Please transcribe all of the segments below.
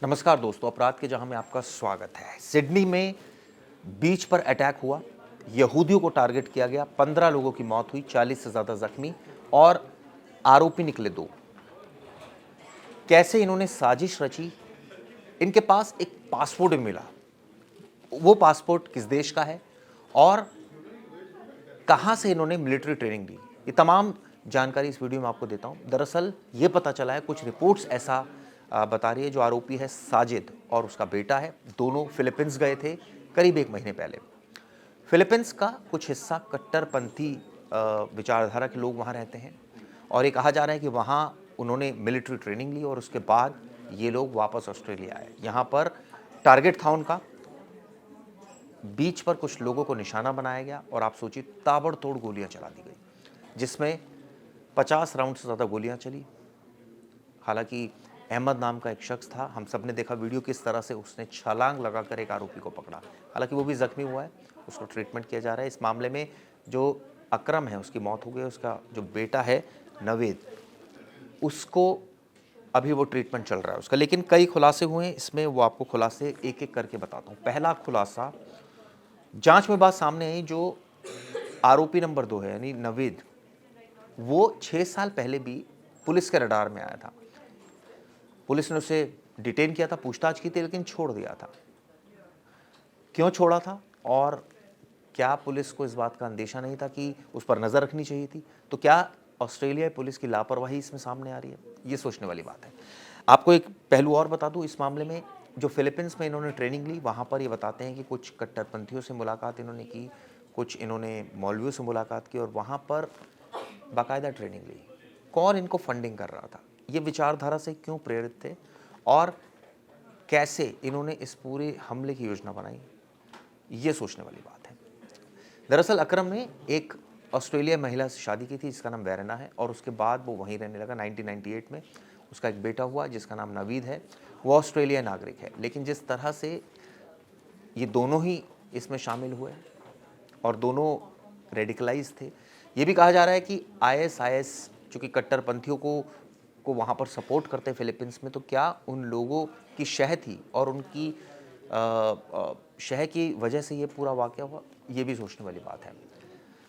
नमस्कार दोस्तों, अपराध के जहां में आपका स्वागत है। सिडनी में बीच पर अटैक हुआ, यहूदियों को टारगेट किया गया, 15 लोगों की मौत हुई, 40 से ज्यादा जख्मी और आरोपी निकले दो। कैसे इन्होंने साजिश रची? इनके पास एक पासपोर्ट मिला। वो पासपोर्ट किस देश का है और कहां से इन्होंने मिलिट्री ट्रेनिंग ली, ये तमाम जानकारी इस वीडियो में आपको देता हूं। दरअसल ये पता चला है, कुछ रिपोर्ट्स ऐसा बता रही है, जो आरोपी है साजिद और उसका बेटा है, दोनों फिलीपींस गए थे करीब 1 महीने पहले। फिलीपींस का कुछ हिस्सा कट्टरपंथी विचारधारा के लोग वहाँ रहते हैं और ये कहा जा रहा है कि वहाँ उन्होंने मिलिट्री ट्रेनिंग ली और उसके बाद ये लोग वापस ऑस्ट्रेलिया आए। यहाँ पर टारगेट था उनका, बीच पर कुछ लोगों को निशाना बनाया गया और आप सोचिए ताबड़तोड़ गोलियां चला दी गई, जिसमें 50 राउंड से ज़्यादा गोलियां चली। हालांकि अहमद नाम का एक शख्स था, हम सब ने देखा वीडियो किस तरह से उसने छलांग लगाकर एक आरोपी को पकड़ा। हालांकि वो भी जख्मी हुआ है, उसको ट्रीटमेंट किया जा रहा है। इस मामले में जो अकरम है उसकी मौत हो गई, उसका जो बेटा है नवेद, उसको अभी वो ट्रीटमेंट चल रहा है उसका। लेकिन कई खुलासे हुए हैं इसमें, वो आपको खुलासे एक एक करके बताता हूँ। पहला खुलासा, जांच में बात सामने आई, जो आरोपी नंबर 2 है यानी नवेद, वो 6 साल पहले भी पुलिस के रडार में आया था। पुलिस ने उसे डिटेन किया था, पूछताछ की थी, लेकिन छोड़ दिया था। क्यों छोड़ा था और क्या पुलिस को इस बात का अंदेशा नहीं था कि उस पर नज़र रखनी चाहिए थी? तो क्या ऑस्ट्रेलिया पुलिस की लापरवाही इसमें सामने आ रही है? ये सोचने वाली बात है। आपको एक पहलू और बता दूं इस मामले में, जो फिलीपींस में इन्होंने ट्रेनिंग ली, वहाँ पर ये बताते हैं कि कुछ कट्टरपंथियों से मुलाकात इन्होंने की, कुछ इन्होंने मौलवियों से मुलाकात की और वहाँ पर बाकायदा ट्रेनिंग ली। कौन इनको फंडिंग कर रहा था? ये विचारधारा से क्यों प्रेरित थे और कैसे इन्होंने इस पूरे हमले की योजना बनाई? ये सोचने वाली बात है। दरअसल अकरम ने एक ऑस्ट्रेलिया महिला से शादी की थी जिसका नाम वेरेना है और उसके बाद वो वहीं रहने लगा। 1998 में उसका एक बेटा हुआ जिसका नाम नवीद है। वो ऑस्ट्रेलिया नागरिक है, लेकिन जिस तरह से ये दोनों ही इसमें शामिल हुए और दोनों रेडिकलाइज थे, ये भी कहा जा रहा है कि आईएसआईएस चूँकि कट्टरपंथियों को वहाँ पर सपोर्ट करते हैं फिलीपींस में, तो क्या उन लोगों की शह थी और उनकी शह की वजह से ये पूरा वाक़या हुआ? ये भी सोचने वाली बात है।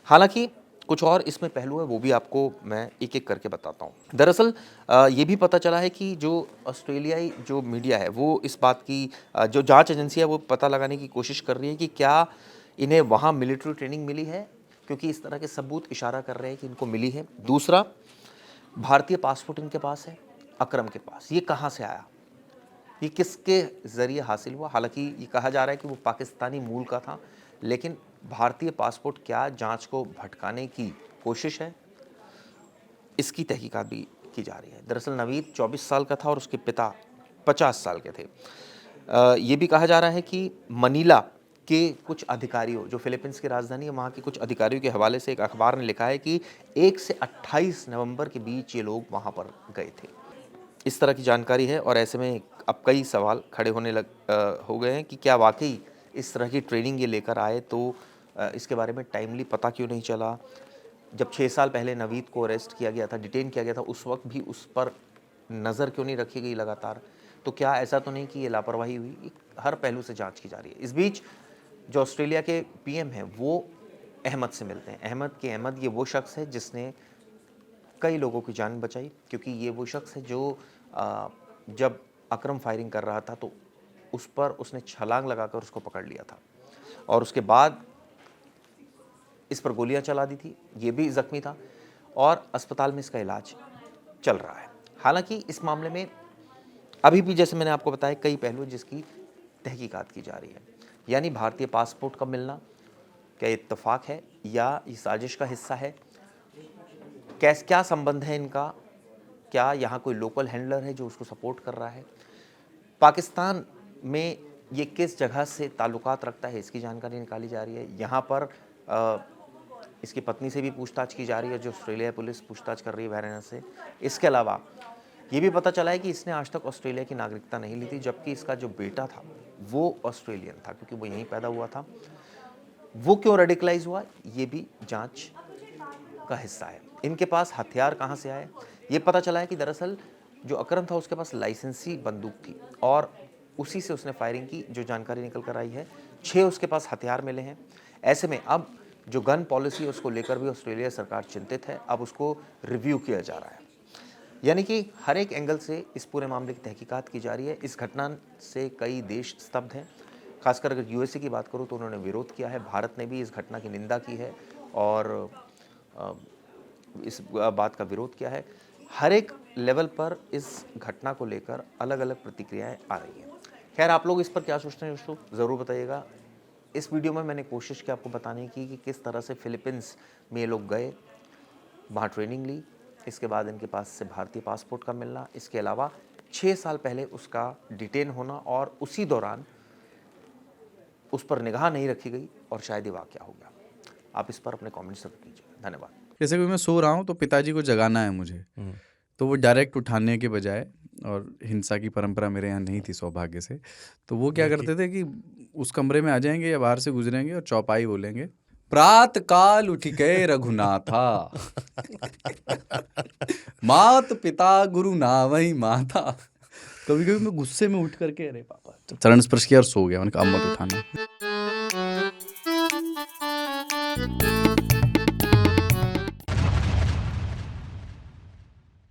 हालाँकि कुछ और इसमें पहलू है, वो भी आपको मैं एक-एक करके बताता हूँ। दरअसल ये भी पता चला है कि जो ऑस्ट्रेलियाई जो मीडिया है, वो इस बात की जो जाँच एजेंसी है, वो पता लगाने की कोशिश कर रही है कि क्या इन्हें वहाँ मिलिट्री ट्रेनिंग मिली है? क्योंकि इस तरह के सबूत इशारा कर रहे हैं कि इनको मिली है। दूसरा, भारतीय पासपोर्ट इनके पास है, अकरम के पास। ये कहाँ से आया? ये किसके ज़रिए हासिल हुआ? हालाँकि ये कहा जा रहा है कि वो पाकिस्तानी मूल का था, लेकिन भारतीय पासपोर्ट क्या जाँच को भटकाने की कोशिश है? इसकी तहकीकात भी की जा रही है। दरअसल नवीद 24 साल का था और उसके पिता 50 साल के थे। ये भी कहा जा रहा है कि मनीला के कुछ अधिकारियों, जो फिलीपींस की राजधानी है, वहाँ के कुछ अधिकारियों के हवाले से एक अखबार ने लिखा है कि 1 से 28 नवंबर के बीच ये लोग वहाँ पर गए थे। इस तरह की जानकारी है और ऐसे में अब कई सवाल खड़े हो गए हैं कि क्या वाक़ई इस तरह की ट्रेनिंग ये लेकर आए, तो इसके बारे में टाइमली पता क्यों नहीं चला? जब 6 साल पहले नवीद को अरेस्ट किया गया था, डिटेन किया गया था, उस वक़्त भी उस पर नज़र क्यों नहीं रखी गई लगातार? तो क्या ऐसा तो नहीं कि ये लापरवाही हुई? ये हर पहलू से जाँच की जा रही है। इस बीच जो ऑस्ट्रेलिया के पीएम हैं, वो अहमद से मिलते हैं। अहमद ये वो शख्स है जिसने कई लोगों की जान बचाई, क्योंकि ये वो शख्स है जो जब अकरम फायरिंग कर रहा था तो उस पर उसने छलांग लगाकर उसको पकड़ लिया था और उसके बाद इस पर गोलियां चला दी थी। ये भी ज़ख्मी था और अस्पताल में इसका इलाज चल रहा है। हालांकि इस मामले में अभी भी, जैसे मैंने आपको बताया, कई पहलू जिसकी तहकीकात की जा रही है। यानी भारतीय पासपोर्ट का मिलना क्या इत्तेफाक है या ये साजिश का हिस्सा है? क्या संबंध है इनका? क्या यहाँ कोई लोकल हैंडलर है जो उसको सपोर्ट कर रहा है? पाकिस्तान में ये किस जगह से ताल्लुकात रखता है, इसकी जानकारी निकाली जा रही है। यहाँ पर इसकी पत्नी से भी पूछताछ की जा रही है, जो ऑस्ट्रेलिया पुलिस पूछताछ कर रही है वेरेना से। इसके अलावा ये भी पता चला है कि इसने आज तक ऑस्ट्रेलिया की नागरिकता नहीं ली थी, जबकि इसका जो बेटा था वो ऑस्ट्रेलियन था, क्योंकि वो यहीं पैदा हुआ था। वो क्यों रेडिकलाइज हुआ, ये भी जांच का हिस्सा है। इनके पास हथियार कहाँ से आए? ये पता चला है कि दरअसल जो अकरम था उसके पास लाइसेंसी बंदूक थी और उसी से उसने फायरिंग की, जो जानकारी निकल कर आई है। 6 उसके पास हथियार मिले हैं। ऐसे में अब जो गन पॉलिसी है उसको लेकर भी ऑस्ट्रेलिया सरकार चिंतित है। अब उसको रिव्यू किया जा रहा है, यानी कि हर एक एंगल से इस पूरे मामले की तहकीकात की जा रही है। इस घटना से कई देश स्तब्ध हैं, खासकर अगर यूएसए की बात करूं तो उन्होंने विरोध किया है। भारत ने भी इस घटना की निंदा की है और इस बात का विरोध किया है। हर एक लेवल पर इस घटना को लेकर अलग अलग प्रतिक्रियाएं आ रही हैं। खैर, आप लोग इस पर क्या सोचते हैं दोस्तों, ज़रूर बताइएगा। इस वीडियो में मैंने कोशिश की आपको बताने की कि किस तरह से फिलीपींस में ये लोग गए, वहाँ ट्रेनिंग ली, इसके बाद इनके पास से भारतीय पासपोर्ट का मिलना, इसके अलावा 6 साल पहले उसका डिटेन होना और उसी दौरान उस पर निगाह नहीं रखी गई और शायद ये वाक़या हो गया। आप इस पर अपने कमेंट्स जरूर कीजिए। धन्यवाद। जैसे कि मैं सो रहा हूँ तो पिताजी को जगाना है मुझे, तो वो डायरेक्ट उठाने के बजाय, और हिंसा की परंपरा मेरे यहाँ नहीं थी सौभाग्य से, तो वो क्या करते थे कि उस कमरे में आ जाएंगे या बाहर से गुजरेंगे और चौपाई बोलेंगे, प्रात काल उठ के रघुनाथा मात पिता गुरु नावई माता। कभी कभी मैं गुस्से में उठ करके अरे पापा चरण स्पर्श किया और सो गया। मैंने कहा अब मत उठाना।